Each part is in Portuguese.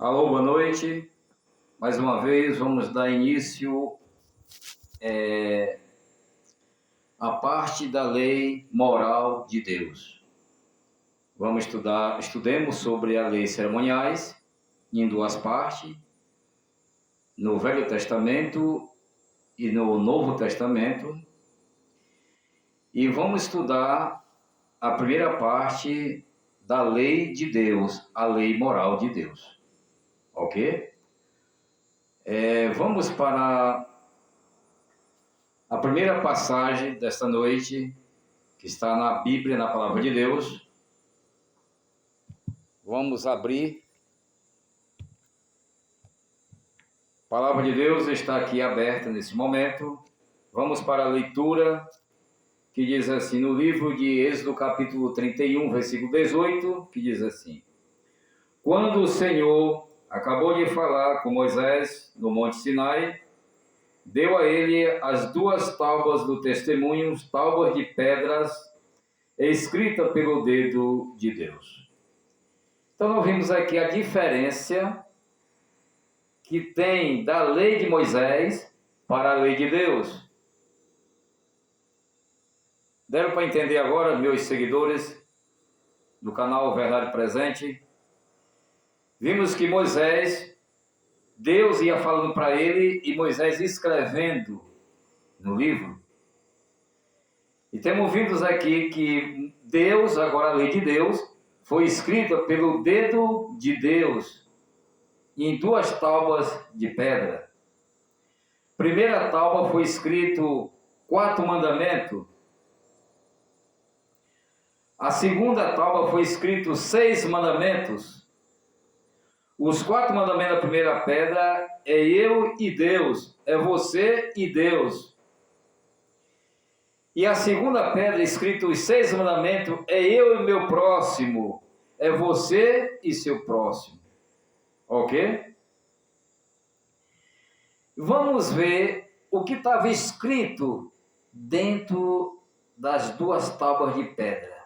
Alô, boa noite. Mais uma vez vamos dar início à parte da lei moral de Deus. Estudemos sobre as leis cerimoniais em duas partes, no Velho Testamento e no Novo Testamento. E vamos estudar a primeira parte da lei de Deus, a lei moral de Deus. Ok? Vamos para a primeira passagem desta noite, que está na Bíblia, na Palavra de Deus. Vamos abrir. A Palavra de Deus está aqui aberta nesse momento. Vamos para a leitura, que diz assim, no livro de Êxodo, capítulo 31, versículo 18, que diz assim: Quando o Senhor acabou de falar com Moisés no Monte Sinai, deu a ele as duas tábuas do testemunho, tábuas de pedras, escrita pelo dedo de Deus. Então, nós vimos aqui a diferença que tem da lei de Moisés para a lei de Deus. Deram para entender agora, meus seguidores do canal Verdade Presente? Vimos que Deus ia falando para ele e Moisés escrevendo no livro. E temos visto aqui que Deus, agora a lei de Deus, foi escrita pelo dedo de Deus em duas tábuas de pedra. Primeira tábua foi escrito 4 mandamentos. A segunda tábua foi escrito 6 mandamentos. Os 4 mandamentos da primeira pedra é eu e Deus, é você e Deus. E a segunda pedra, escrito os 6 mandamentos, é eu e meu próximo, é você e seu próximo. Ok? Vamos ver o que estava escrito dentro das duas tábuas de pedra.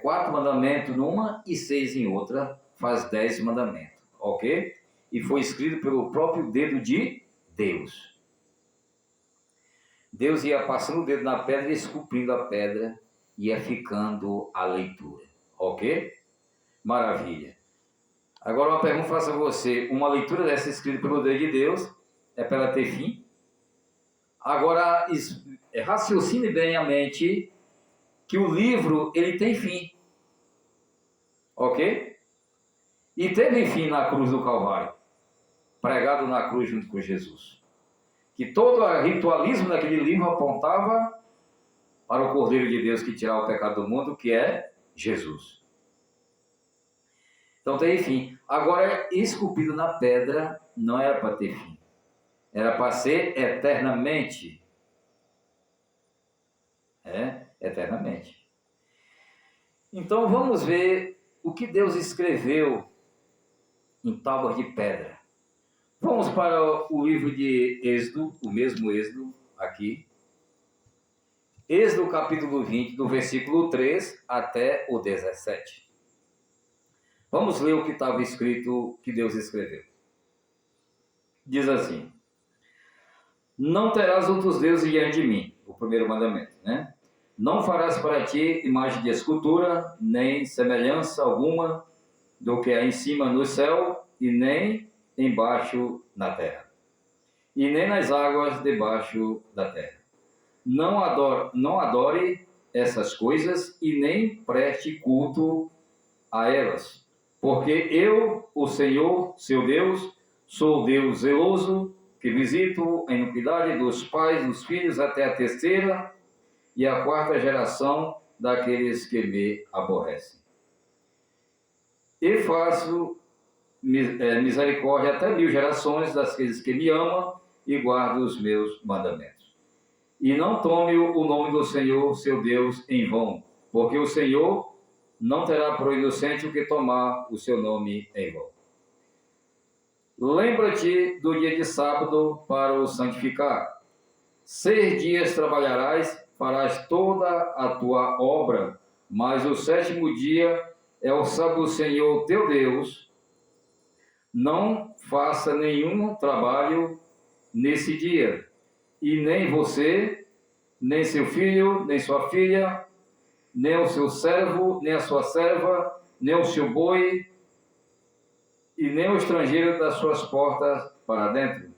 4 mandamentos numa e 6 em outra, faz 10 mandamentos. Ok? E foi escrito pelo próprio dedo de Deus. Deus ia passando o dedo na pedra e esculpindo a pedra, ia ficando a leitura. Ok? Maravilha. Agora uma pergunta faço a você. Uma leitura dessa escrita pelo dedo de Deus é para ela ter fim? Agora, raciocine bem a mente que o livro, ele tem fim. Ok? E teve fim na cruz do Calvário, pregado na cruz junto com Jesus. Que todo o ritualismo daquele livro apontava para o Cordeiro de Deus que tirava o pecado do mundo, que é Jesus. Então tem fim. Agora, esculpido na pedra não era para ter fim. Era para ser eternamente. Eternamente. Então vamos ver o que Deus escreveu em tábuas de pedra. Vamos para o livro de Êxodo, o mesmo Êxodo aqui. Êxodo capítulo 20, do versículo 3 até o 17. Vamos ler o que estava escrito, que Deus escreveu. Diz assim: Não terás outros deuses diante de mim, o primeiro mandamento, né? Não farás para ti imagem de escultura, nem semelhança alguma do que há em cima no céu, e nem embaixo na terra, e nem nas águas debaixo da terra. Não adore essas coisas, e nem preste culto a elas, porque eu, o Senhor, seu Deus, sou Deus zeloso, que visito a iniquidade dos pais, dos filhos, até a 3ª e a 4ª geração daqueles que me aborrecem. E faço misericórdia até 1000 gerações daqueles que me amam e guardam os meus mandamentos. E não tome o nome do Senhor, seu Deus, em vão, porque o Senhor não terá por inocente o que tomar o seu nome em vão. Lembra-te do dia de sábado para o santificar. 6 dias trabalharás, farás toda a tua obra, mas o 7º dia é o sábado do Senhor teu Deus. não faça nenhum trabalho nesse dia, e nem você, nem seu filho, nem sua filha, nem o seu servo, nem a sua serva, nem o seu boi, e nem o estrangeiro das suas portas para dentro.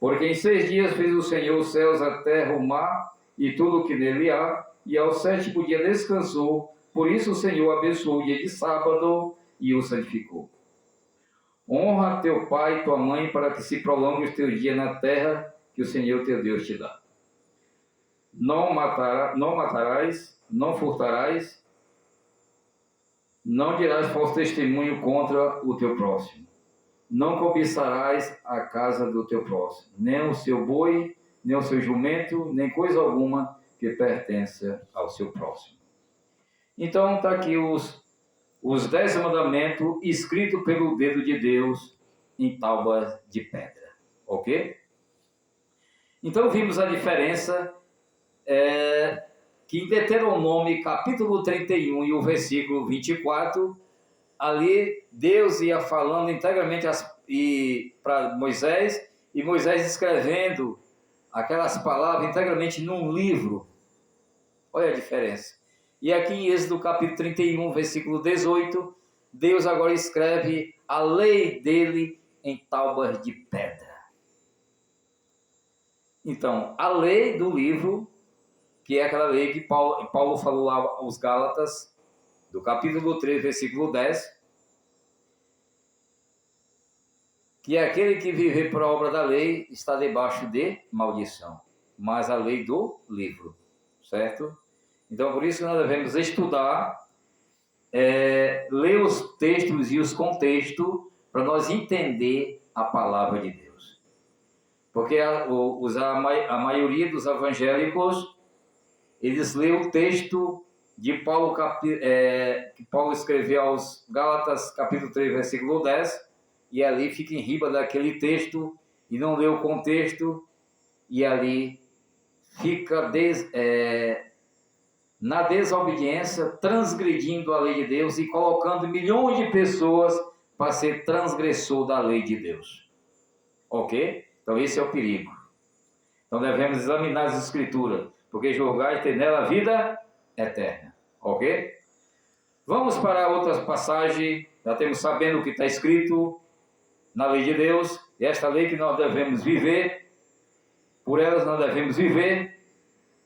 Porque em 6 dias fez o Senhor os céus, a terra, o mar e tudo o que nele há, e ao 7º dia descansou. Por isso o Senhor abençoou o dia de sábado e o santificou. Honra teu pai e tua mãe, para que se prolongue os teus dias na terra que o Senhor teu Deus te dá. Não matarás, não furtarás, não dirás falso testemunho contra o teu próximo. Não cobiçarás a casa do teu próximo, nem o seu boi, nem o seu jumento, nem coisa alguma que pertença ao seu próximo. Então está aqui os 10 mandamentos escritos pelo dedo de Deus em tábuas de pedra, ok? Então vimos a diferença que em Deuteronômio capítulo 31 e o versículo 24, ali Deus ia falando integralmente para Moisés, e Moisés escrevendo aquelas palavras integralmente num livro. Olha a diferença. E aqui em Êxodo capítulo 31, versículo 18, Deus agora escreve a lei dele em tábuas de pedra. Então, a lei do livro, que é aquela lei que Paulo falou lá aos Gálatas, do capítulo 3, versículo 10, que aquele que viver por obra da lei está debaixo de maldição, mas a lei do livro, certo? Então, por isso que nós devemos estudar, ler os textos e os contextos, para nós entender a palavra de Deus. Porque a maioria dos evangélicos, eles lêem o texto de Paulo, que Paulo escreveu aos Gálatas, capítulo 3, versículo 10, e ali fica em riba daquele texto, e não lê o contexto, e ali fica na desobediência, transgredindo a lei de Deus e colocando milhões de pessoas para ser transgressor da lei de Deus. Ok? Então esse é o perigo. Então devemos examinar as Escrituras, porque julgar e ter nela a vida eterna. Ok? Vamos para outras passagens. Já temos sabendo o que está escrito na lei de Deus, e esta lei que nós devemos viver, por elas nós devemos viver,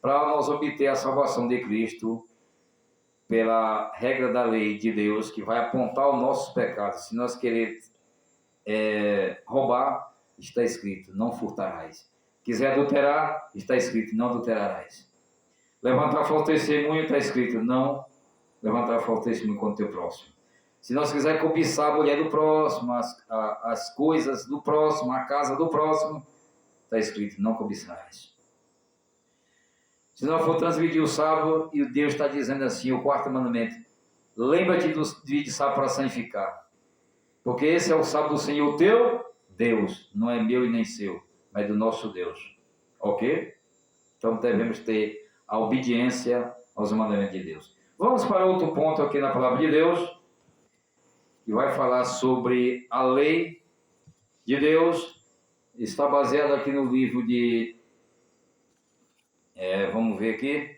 para nós obter a salvação de Cristo, pela regra da lei de Deus, que vai apontar os nossos pecados. Se nós queremos roubar, está escrito, não furtarás. Quiser adulterar, está escrito, não adulterarás. Levantar falso testemunho, está escrito, não levantar falso testemunho contra o teu próximo. Se nós quisermos cobiçar a mulher do próximo, as coisas do próximo, a casa do próximo, está escrito, não cobiçarás. Se não for transgredir o sábado, e Deus está dizendo assim, o 4º mandamento, lembra-te do dia de sábado para santificar, porque esse é o sábado do Senhor teu Deus, não é meu e nem seu, mas do nosso Deus, ok? Então devemos ter a obediência aos mandamentos de Deus. Vamos para outro ponto aqui na palavra de Deus, que vai falar sobre a lei de Deus. Está baseado aqui no livro de... vamos ver aqui.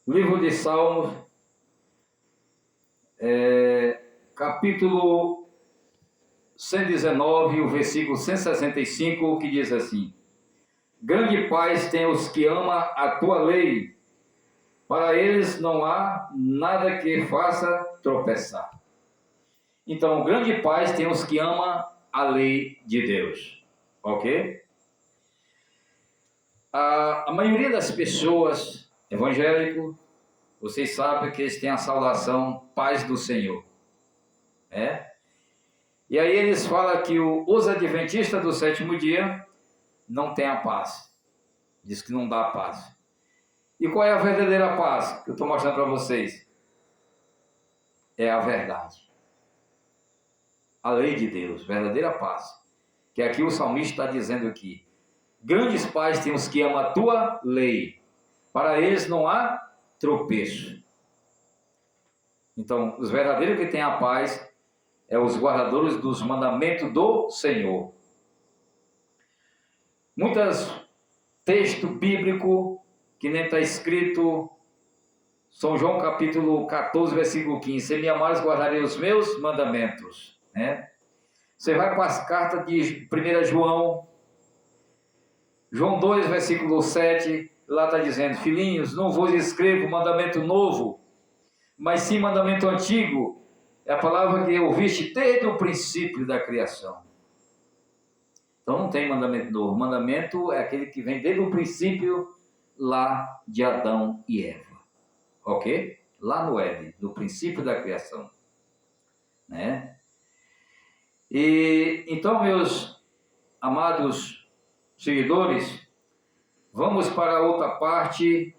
Livro de Salmos, capítulo 119, o versículo 165, que diz assim: grande paz tem os que amam a tua lei, para eles não há nada que faça tropeçar. Então, grande paz tem os que amam a lei de Deus, ok? A maioria das pessoas evangélicas, vocês sabem que eles têm a saudação paz do Senhor, E aí eles falam que os adventistas do 7º dia não têm a paz, diz que não dá a paz. E qual é a verdadeira paz que eu estou mostrando para vocês? É a verdade. A lei de Deus, verdadeira paz. Que aqui o salmista está dizendo aqui: grandes paz tem os que amam a tua lei, para eles não há tropeço. Então, os verdadeiros que têm a paz é os guardadores dos mandamentos do Senhor. Muitos textos bíblicos que nem está escrito, São João capítulo 14, versículo 15, se me amares, guardarei os meus mandamentos, né? Você vai para as cartas de 1 João 2, versículo 7, lá está dizendo, filhinhos, não vos escrevo mandamento novo, mas sim mandamento antigo, é a palavra que ouviste desde o princípio da criação. Então não tem mandamento novo, mandamento é aquele que vem desde o princípio lá de Adão e Eva, ok? Lá no Éden, no princípio da criação, né? E então, meus amados seguidores, vamos para outra parte.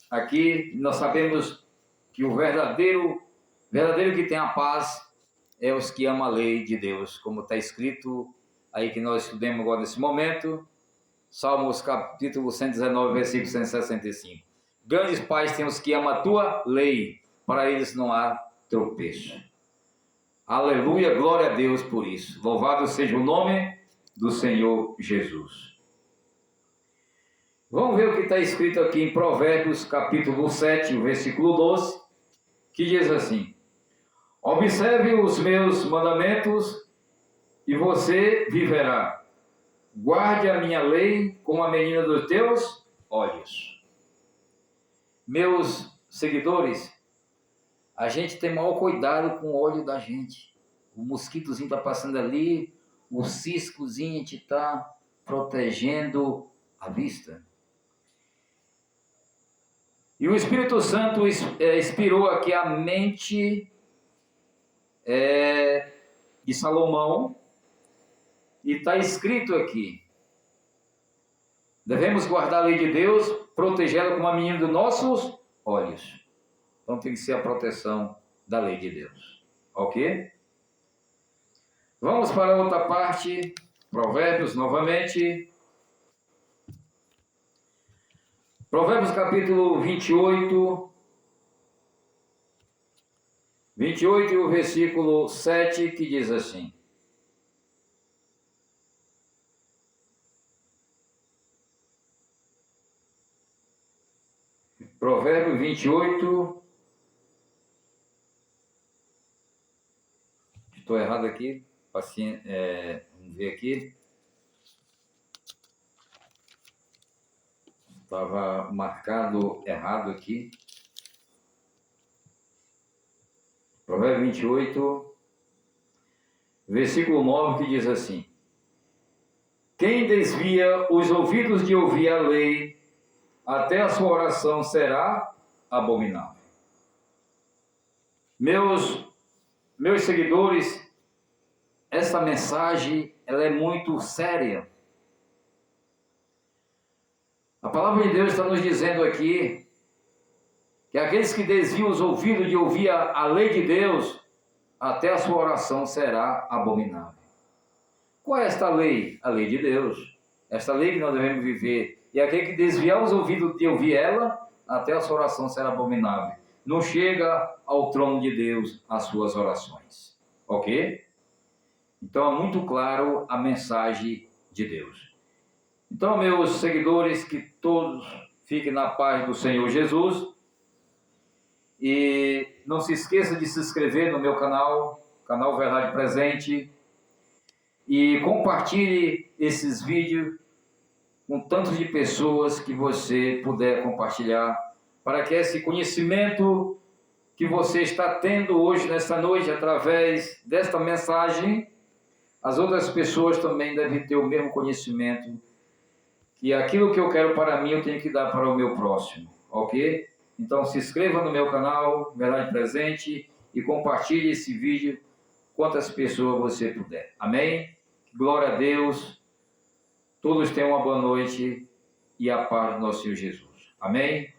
Aqui nós sabemos que o verdadeiro que tem a paz é os que amam a lei de Deus, como está escrito aí que nós estudamos agora nesse momento, Salmos capítulo 119, versículo 165. Grandes pais têm os que amam a tua lei, para eles não há tropeço. Aleluia, glória a Deus por isso. Louvado seja o nome do Senhor Jesus. Vamos ver o que está escrito aqui em Provérbios capítulo 7, versículo 12, que diz assim: observe os meus mandamentos e você viverá. Guarde a minha lei como a menina dos teus olhos. Meus seguidores, a gente tem maior cuidado com o olho da gente. O mosquitozinho está passando ali, o ciscozinho a gente está protegendo a vista. E o Espírito Santo inspirou aqui a mente de Salomão, e está escrito aqui, devemos guardar a lei de Deus, protegê-la como a menina dos nossos olhos. Então tem que ser a proteção da lei de Deus, ok? Vamos para outra parte, Provérbios novamente. Provérbios capítulo 28 e o versículo 7, que diz assim: Provérbio 28, estou errado aqui, paciência, vamos ver aqui, estava marcado errado aqui. Provérbio 28, versículo 9, que diz assim: quem desvia os ouvidos de ouvir a lei, até a sua oração será abominável. Meus seguidores, essa mensagem ela é muito séria. A palavra de Deus está nos dizendo aqui que aqueles que desviam os ouvidos de ouvir a lei de Deus, até a sua oração será abominável. Qual é esta lei? A lei de Deus. Esta lei que nós devemos viver. E aquele que desviar os ouvidos de ouvir ela, até a sua oração será abominável. Não chega ao trono de Deus as suas orações. Ok? Então é muito claro a mensagem de Deus. Então, meus seguidores, que todos fiquem na paz do Senhor Jesus. E não se esqueça de se inscrever no meu canal Verdade Presente. E compartilhe esses vídeos com tantos de pessoas que você puder compartilhar, para que esse conhecimento que você está tendo hoje, nesta noite, através desta mensagem, as outras pessoas também devem ter o mesmo conhecimento, que aquilo que eu quero para mim, eu tenho que dar para o meu próximo, ok? Então se inscreva no meu canal Verdade Presente e compartilhe esse vídeo quantas pessoas você puder. Amém? Glória a Deus. Todos tenham uma boa noite e a paz do nosso Senhor Jesus. Amém?